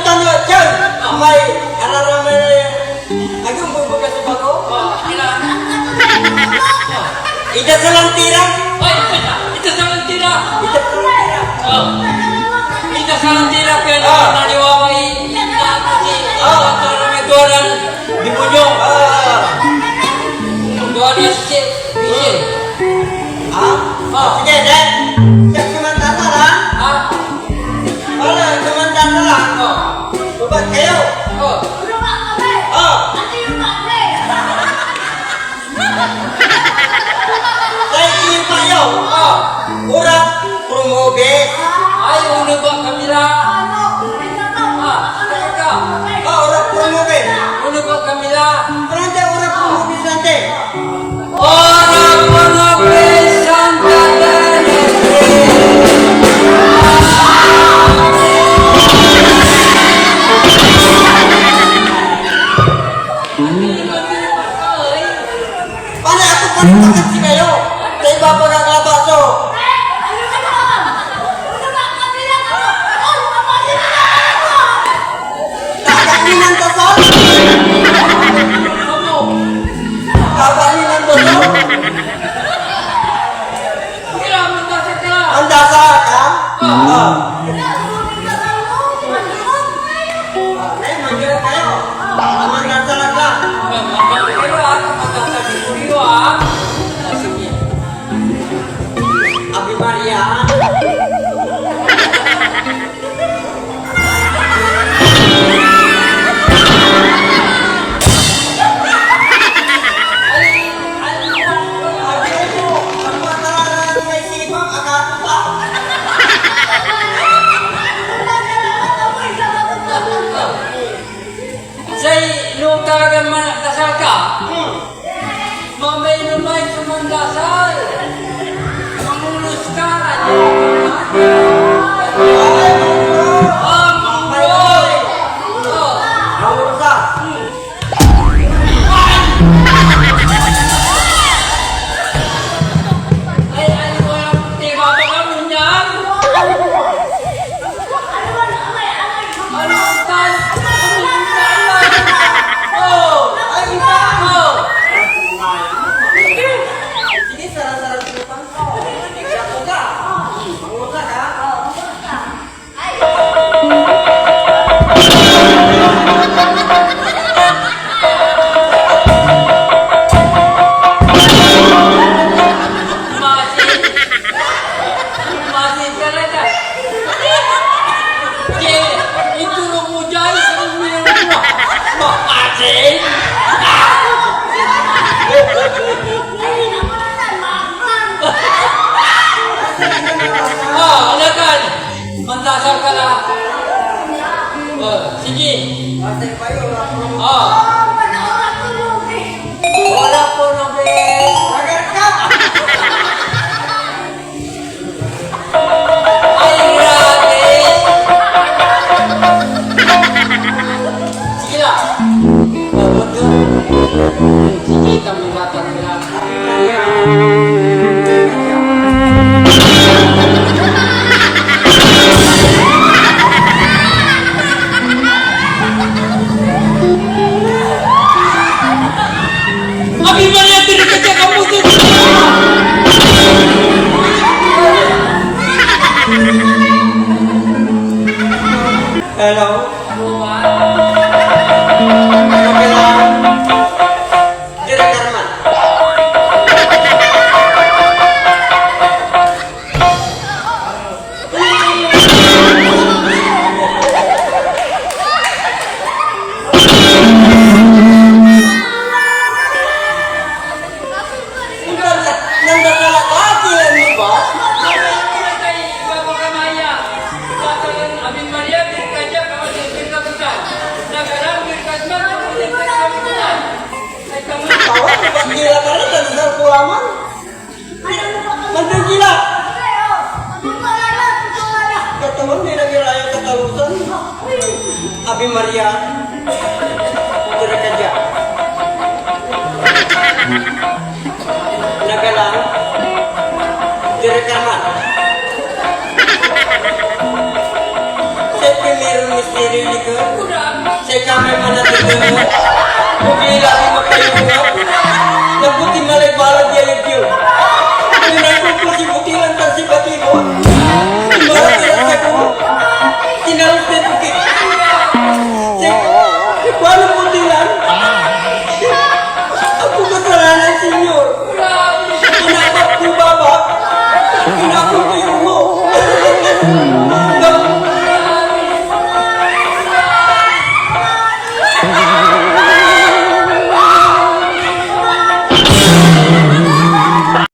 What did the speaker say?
tanah jauh. Mai ramai aku mau kasih bago. Ida selantira. Itu selantira. Ida selantira. Itu selantira pero naniwawai aku si antara doran di Bojong. Doran si Bisi. Sige deh. Cek komentar lah. Oleh komentar lah. Coba kayo. Saya ingin payo. Orang promobe. Ayo unubak kamera. Orang promobe. Unubak kamera. Nanti orang promobe nanti. Orang promobe santai. Pada aku pantang si kayo. Saya bapak gak kelabak so. Tak kaninan to so. Tak kaninan to so. Kira minta sekali. Anda salah kan? Saya manggil kayo. Anda salah kan? Abi Maria. Saya luka akan dasar ka. Mamay cuma dasar. Memuluskan aja. Mendasar ka lah. Sige. Wala po na bes. Ay, gratis. Sige lah. Sige, kami batang bilang. Abi Maria diri kerja kamu tuh. Hello. Direkarman. Nanda salah lagi yang ni bos. Abi Maria diri kerja kamu kerja besar. Nagaran kerja kamu kerja besar. Bawa tempat gila karena tadi saya pulaman. Mantu gila. Ketemu di negara yang ketalusan. Abi Maria. Tidak kerja. Nagalang. Direkarman. Saya pilih misteri ni ke. Udah. Saya kami mana tu. Mungkin lagi makan juga. Nabuti malay balad dia lagi.